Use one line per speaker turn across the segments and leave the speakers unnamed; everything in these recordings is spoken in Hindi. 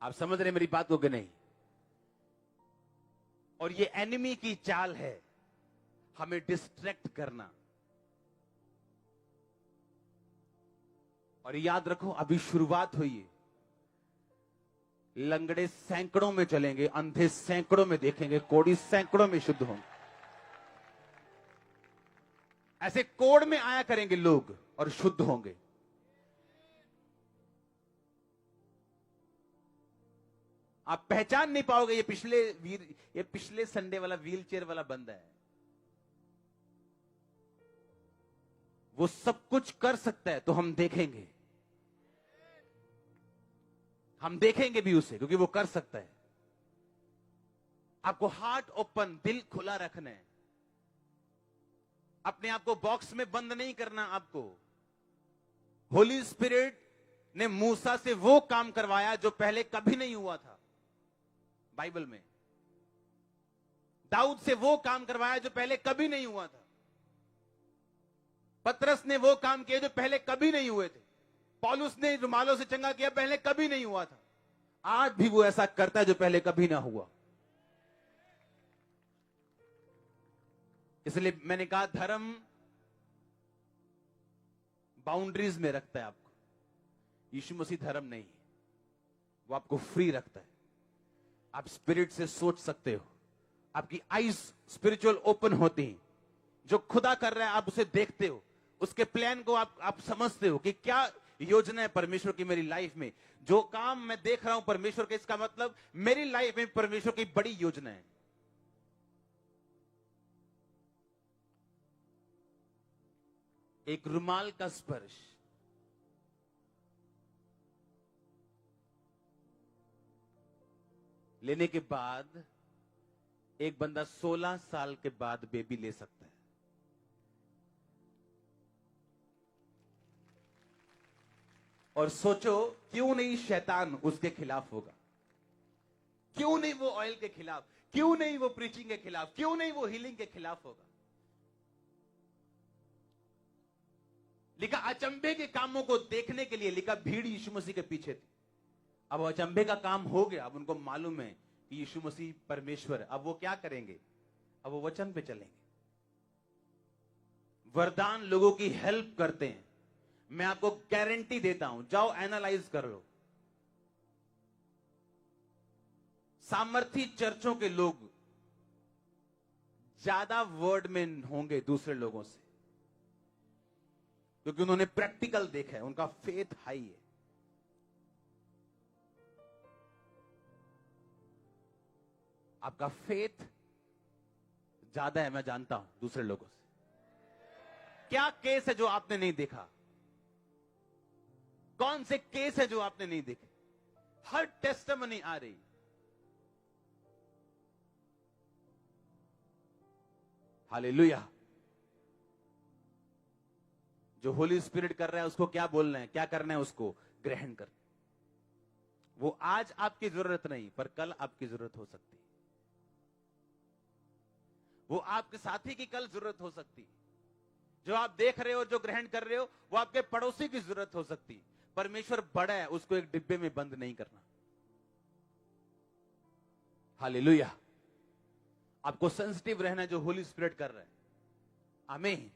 आप समझ रहे मेरी बात को कि नहीं? और ये एनिमी की चाल है, हमें डिस्ट्रैक्ट करना। और याद रखो, अभी शुरुआत हुई है। लंगड़े सैकड़ों में चलेंगे, अंधे सैकड़ों में देखेंगे, कोढ़ी सैकड़ों में शुद्ध होंगे। ऐसे कोड़ में आया करेंगे लोग और शुद्ध होंगे। आप पहचान नहीं पाओगे ये पिछले संडे वाला व्हील चेयर वाला बंदा है। वो सब कुछ कर सकता है, तो हम देखेंगे भी उसे, क्योंकि वो कर सकता है। आपको हार्ट ओपन, दिल खुला रखना है। अपने आप को बॉक्स में बंद नहीं करना। आपको होली स्पिरिट ने मूसा से वो काम करवाया जो पहले कभी नहीं हुआ था बाइबल में। दाऊद से वो काम करवाया जो पहले कभी नहीं हुआ था। पतरस ने वो काम किए जो पहले कभी नहीं हुए थे। पौलुस ने रुमालों से चंगा किया, पहले कभी नहीं हुआ था। आज भी वो ऐसा करता है जो पहले कभी ना हुआ। इसलिए मैंने कहा, धर्म बाउंड्रीज में रखता है आपको। यीशु मसीह धर्म नहीं है, वो आपको फ्री रखता है। आप स्पिरिट से सोच सकते हो, आपकी आईज स्पिरिचुअल ओपन होती हैं। जो खुदा कर रहा है आप उसे देखते हो, उसके प्लान को आप समझते हो कि क्या योजना है परमेश्वर की मेरी लाइफ में। जो काम मैं देख रहा हूं परमेश्वर के, इसका मतलब मेरी लाइफ में परमेश्वर की बड़ी योजना है। एक रुमाल का स्पर्श, लेने के बाद एक बंदा 16 साल के बाद बेबी ले सकता है। और सोचो, क्यों नहीं शैतान उसके खिलाफ होगा? क्यों नहीं वो ऑयल के खिलाफ? क्यों नहीं वो प्रीचिंग के खिलाफ? क्यों नहीं वो हीलिंग के खिलाफ होगा? लिखा, अचंभे के कामों को देखने के लिए लिखा भीड़ यीशु मसीह के पीछे थी। अब अचंभे का काम हो गया, अब उनको मालूम है कि यीशु मसीह परमेश्वर है। अब वो क्या करेंगे? अब वो वचन पे चलेंगे। वरदान लोगों की हेल्प करते हैं। मैं आपको गारंटी देता हूं, जाओ एनालाइज कर लो। सामर्थी चर्चों के लोग ज्यादा वर्ड में होंगे दूसरे लोगों से, क्योंकि उन्होंने प्रैक्टिकल देखा है, उनका फेथ हाई है। आपका फेथ ज्यादा है, मैं जानता हूं, दूसरे लोगों से। क्या केस है जो आपने नहीं देखा? कौन से केस है जो आपने नहीं देखे? हर टेस्टिमनी आ रही। हालेलुया। जो होली स्पिरिट कर रहा है उसको क्या बोलना है, क्या करना है? उसको ग्रहण कर। वो आज आपकी जरूरत नहीं, पर कल आपकी जरूरत हो सकती है। वो आपके साथी की कल जरूरत हो सकती है। जो आप देख रहे हो, जो ग्रहण कर रहे हो, वो आपके पड़ोसी की जरूरत हो सकती है। परमेश्वर बड़ा है, उसको एक डिब्बे में बंद नहीं करना। हालेलुया। आपको सेंसिटिव रहना है जो होली स्पिरिट कर रहा है। आमीन।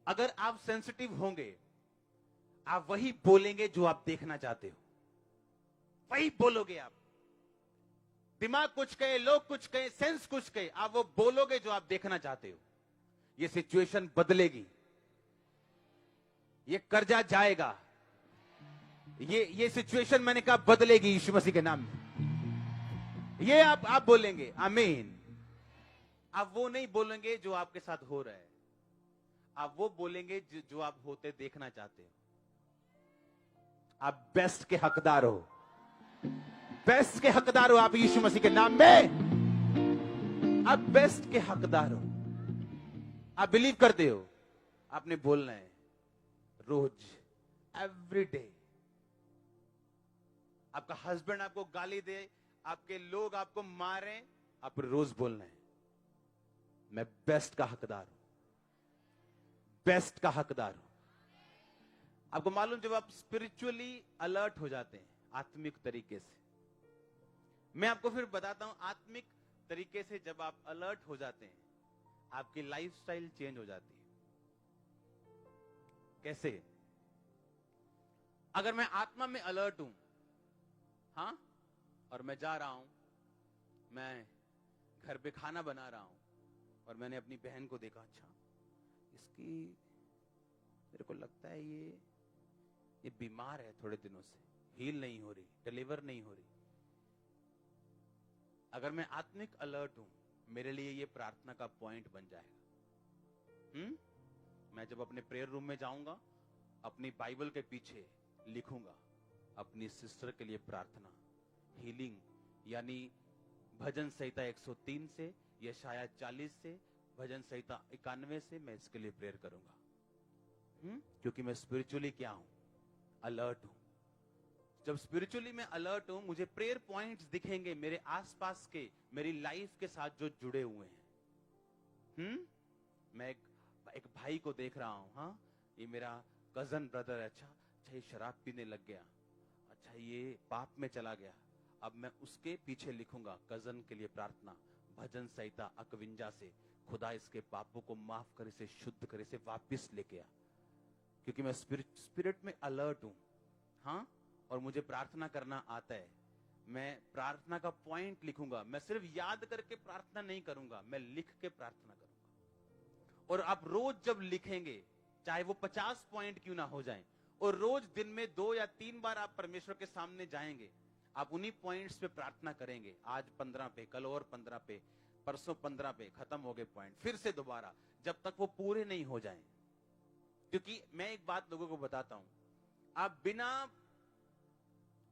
अगर आप सेंसिटिव होंगे, आप वही बोलेंगे जो आप देखना चाहते हो, वही बोलोगे आप। दिमाग कुछ कहे, लोग कुछ कहे, सेंस कुछ कहे, आप वो बोलोगे जो आप देखना चाहते हो। ये सिचुएशन बदलेगी, ये कर्जा जाएगा, ये सिचुएशन मैंने कहा बदलेगी यीशु मसीह के नाम में। ये आप बोलेंगे। आमीन। आप वो नहीं बोलेंगे जो आपके साथ हो रहा है, आप वो बोलेंगे जो आप होते देखना चाहते हो। आप बेस्ट के हकदार हो, बेस्ट के हकदार हो आप यीशु मसीह के नाम में। आप बेस्ट के हकदार हो। आप बिलीव करते हो, आपने बोलना है रोज, एवरी डे। आपका हस्बैंड आपको गाली दे, आपके लोग आपको मारें, आप रोज बोलना है, मैं बेस्ट का हकदार हूं, बेस्ट का हकदार हूं। आपको मालूम, जब आप स्पिरिचुअली अलर्ट हो जाते हैं, आत्मिक तरीके से, मैं आपको फिर बताता हूं, आत्मिक तरीके से जब आप अलर्ट हो जाते हैं, आपकी लाइफस्टाइल चेंज हो जाती है। कैसे? अगर मैं आत्मा में अलर्ट हूं, हाँ, और मैं जा रहा हूं, मैं घर पे खाना बना रहा हूं, और मैंने अपनी बहन को देखा, अच्छा इसकी, मेरे को लगता है ये बीमार है थोड़े दिनों से, हील नहीं हो रही, डिलीवर नहीं हो रही। अगर मैं आत्मिक अलर्ट हूं, मेरे लिए ये प्रार्थना का पॉइंट बन जाएगा। मैं जब अपने प्रेयर रूम में जाऊंगा, अपनी बाइबल के पीछे लिखूंगा अपनी सिस्टर के लिए प्रार्थना, हीलिंग, यानी भजन संहिता 103 से, यशाया 40 से, भजन संहिता 91 से मैं इसके लिए प्रेयर करूंगा। क्योंकि मैं स्पिरिचुअली क्या हूं? अलर्ट हूं। जब स्पिरिचुअली मैं अलर्ट हूं, मुझे प्रेयर पॉइंट्स दिखेंगे मेरे आसपास के, मेरी लाइफ के साथ जो जुड़े हुए हैं। मैं एक भाई को देख रहा हूं, हाँ, ये मेरा कजन ब्रदर है, अच्छा ये शराब पीने लग गया, अच्छा ये पाप में चला गया, अब मैं उसके पीछे लिखूंगा कजन के लिए प्रार्थना, भजन संहिता 51 से, खुदा इसके पापों को माफ कर, इसे शुद्ध कर, इसे वापिस लेके आ। क्योंकि मैं स्पिरिट में अलर्ट हूं, हाँ, और मुझे प्रार्थना करना आता है। मैं प्रार्थना का पॉइंट लिखूंगा, मैं सिर्फ याद करके प्रार्थना नहीं करूंगा, मैं लिख के प्रार्थना करूंगा। और आप रोज जब लिखेंगे, चाहे वो 50 पॉइंट क्यों ना हो जाएं, और रोज दिन में 2 या 3 बार आप परमेश्वर के सामने जाएंगे, आप उन्हीं पॉइंट्स पे प्रार्थना करेंगे। आज 15 पे, कल और 15 पे, परसों 15 पे, खत्म हो गए पॉइंट, फिर से दोबारा, जब तक वो पूरे नहीं हो जाएं। क्योंकि मैं एक बात लोगों को बताता हूं, आप बिना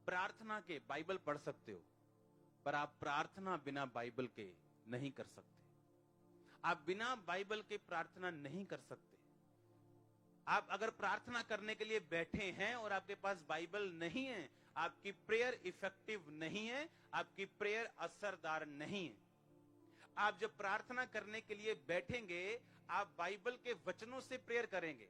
प्रार्थना के बाइबल पढ़ सकते हो, पर आप प्रार्थना बिना बाइबल के नहीं कर सकते। आप बिना बाइबल के प्रार्थना नहीं कर सकते। आप अगर प्रार्थना करने के लिए बैठे हैं और आपके पास बाइबल नहीं है, आपकी प्रेयर इफेक्टिव नहीं है, आपकी प्रेयर असरदार नहीं है। आप जब प्रार्थना करने के लिए बैठेंगे, आप बाइबल के वचनों से प्रेयर करेंगे।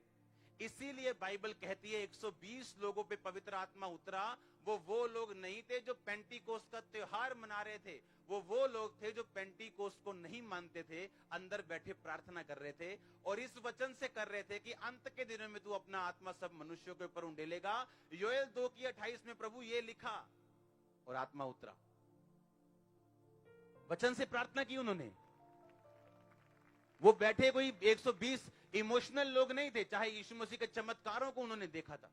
इसीलिए बाइबल कहती है 120 लोगों पे पवित्र आत्मा उतरा। वो लोग नहीं थे जो पेंटिकोस्ट का त्योहार मना रहे थे, वो लोग थे जो पेंटिकोस्ट को नहीं मानते थे, अंदर बैठे प्रार्थना कर रहे थे, और इस वचन से कर रहे थे कि अंत के दिनों में तू अपना आत्मा सब मनुष्यों के ऊपर उंडेलेगा। योएल 2:28 में प्रभु ये लिखा, और आत्मा उतरा। वचन से प्रार्थना की उन्होंने। वो बैठे कोई 120 इमोशनल लोग नहीं थे। चाहे यीशु मसीह के चमत्कारों को उन्होंने देखा था,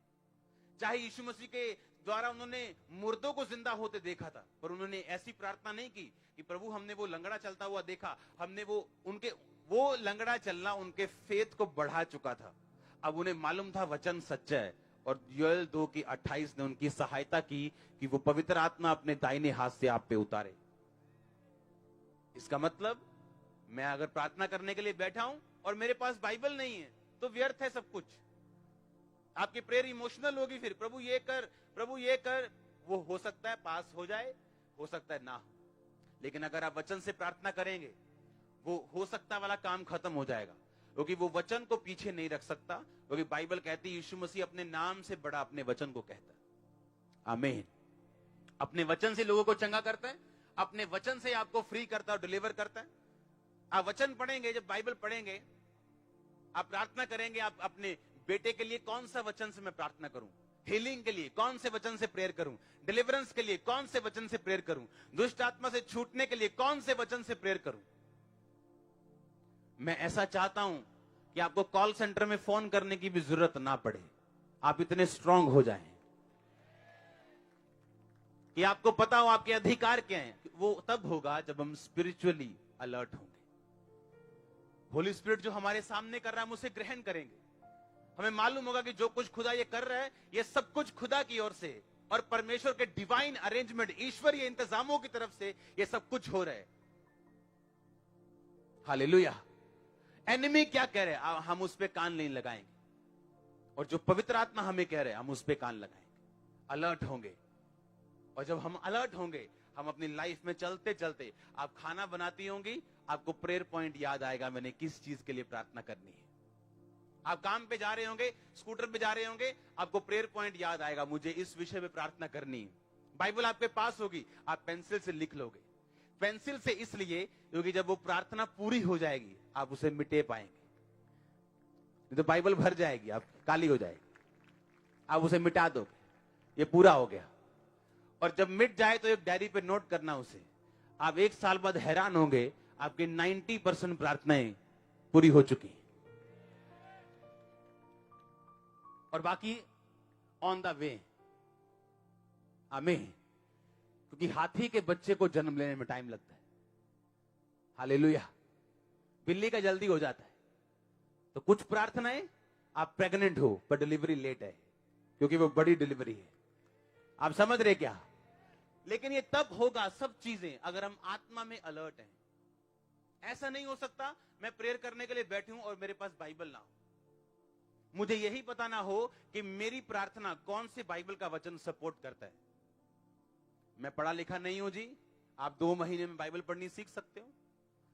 चाहे यीशु मसीह के द्वारा उन्होंने मुर्दों को जिंदा होते देखा था, पर उन्होंने ऐसी प्रार्थना नहीं की कि प्रभु हमने वो लंगड़ा चलता हुआ देखा, हमने वो लंगड़ा चलना उनके फेथ को बढ़ा चुका था। अब उन्हें मालूम था वचन सच्चा है, और योएल 2:28 ने उनकी सहायता की कि वो पवित्र आत्मा अपने दाहिने हाथ से आप पे उतारे। इसका मतलब मैं अगर प्रार्थना करने के लिए बैठा हूं और मेरे पास बाइबल नहीं है, तो व्यर्थ है सब कुछ। आपकी प्रेयर इमोशनल होगी, फिर प्रभु ये कर, प्रभु ये कर। वो हो सकता है पास हो जाए, हो सकता है ना हो, लेकिन अगर आप वचन से प्रार्थना करेंगे, वो हो सकता वाला काम खत्म हो जाएगा, क्योंकि वो वचन को पीछे नहीं रख सकता। क्योंकि बाइबल कहती है यीशु मसीह अपने नाम से बड़ा अपने वचन को कहता है। आमीन। अपने वचन से लोगों को चंगा करता है, अपने वचन से आपको फ्री करता है और डिलीवर करता है। आप वचन पढ़ेंगे, जब बाइबल पढ़ेंगे, आप प्रार्थना करेंगे, आप अपने बेटे के लिए कौन सा वचन से मैं प्रार्थना करूं, हीलिंग के लिए कौन से वचन से प्रेयर करूं, डिलीवरेंस के लिए कौन से वचन से प्रेयर करूं, दुष्ट आत्मा से छूटने के लिए कौन से वचन से प्रेयर करूं। मैं ऐसा चाहता हूं कि आपको कॉल सेंटर में फोन करने की भी जरूरत ना पड़े, आप इतने स्ट्रांग हो जाएं कि आपको पता हो आपके अधिकार क्या हैं। वो तब होगा जब हम स्पिरिचुअली अलर्ट होंगे। होली स्पिरिट जो हमारे सामने कर रहा है, हम उसे ग्रहण करेंगे। हमें मालूम होगा कि जो कुछ खुदा ये कर रहा है, ये सब कुछ खुदा की ओर से और परमेश्वर के डिवाइन अरेंजमेंट, ईश्वरीय इंतजामों की तरफ से ये सब कुछ हो रहा है। हालेलुया। एनिमी क्या कह रहे हैं, हम उस पे कान नहीं लगाएंगे, और जो पवित्र आत्मा हमें कह रहे हैं, हम उस पे कान लगाएंगे, अलर्ट होंगे। और जब हम अलर्ट होंगे, हम अपनी लाइफ में चलते चलते, आप खाना बनाती होंगी, आपको प्रेयर पॉइंट याद आएगा, मैंने किस चीज के लिए प्रार्थना करनी है। आप काम पे जा रहे होंगे, स्कूटर पे जा रहे होंगे, आपको प्रेयर पॉइंट याद आएगा, मुझे इस विषय में प्रार्थना करनी है। बाइबल आपके पास होगी, आप पेंसिल से लिख लोगे। पेंसिल से इसलिए क्योंकि जब वो प्रार्थना पूरी हो जाएगी आप उसे मिटे पाएंगे, नहीं तो बाइबल भर जाएगी, आप काली हो जाएगी, आप उसे मिटा दोगे, ये पूरा हो गया। और जब मिट जाए तो एक डायरी पे नोट करना उसे। आप 1 साल बाद हैरान होंगे आपकी 90% प्रार्थनाएं पूरी हो चुकी और बाकी ऑन द वे। आमीन। क्योंकि हाथी के बच्चे को जन्म लेने में टाइम लगता है, हालेलुया। बिल्ली का जल्दी हो जाता है। तो कुछ प्रार्थनाएं आप प्रेग्नेंट हो पर डिलीवरी लेट है, क्योंकि वो बड़ी डिलीवरी है। आप समझ रहे क्या? लेकिन ये तब होगा सब चीजें अगर हम आत्मा में अलर्ट हैं। ऐसा नहीं हो सकता मैं प्रेयर करने के लिए बैठूं और मेरे पास बाइबल ना हो। मुझे यही पता ना हो कि मेरी प्रार्थना कौन से बाइबल का वचन सपोर्ट करता है। मैं पढ़ा लिखा नहीं हूं जी, आप 2 महीने में बाइबल पढ़नी सीख सकते हो।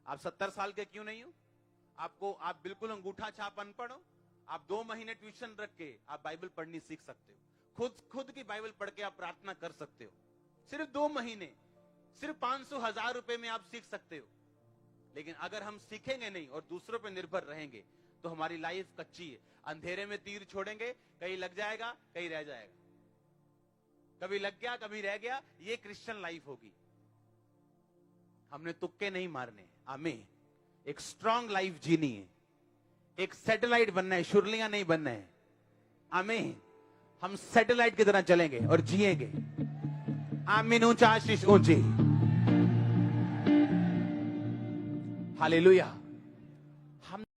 आप 70 साल के क्यों नहीं हो? आप बिल्कुल अंगूठा छाप अनपढ़ हो, आप 2 महीने ट्यूशन रख के आप बाइबल पढ़नी सीख सकते हो। खुद की बाइबल पढ़ के आप प्रार्थना कर सकते हो। सिर्फ 2 महीने, सिर्फ 500-1000 रुपए में आप सीख सकते हो। लेकिन अगर हम सीखेंगे नहीं और दूसरों पे निर्भर रहेंगे तो हमारी लाइफ कच्ची है। अंधेरे में तीर छोड़ेंगे, कहीं लग जाएगा कहीं रह जाएगा, कभी लग गया कभी रह गया। ये क्रिश्चियन लाइफ होगी। हमने तुक्के नहीं मारने, आमीन। एक स्ट्रांग लाइफ जीनी है, एक सैटेलाइट बनना है, शुरलियां नहीं बनना है, आमीन। हम सैटेलाइट की तरह चलेंगे और जिएंगे, आमीन। ऊंचा आशीष ऊंची, हालेलुया।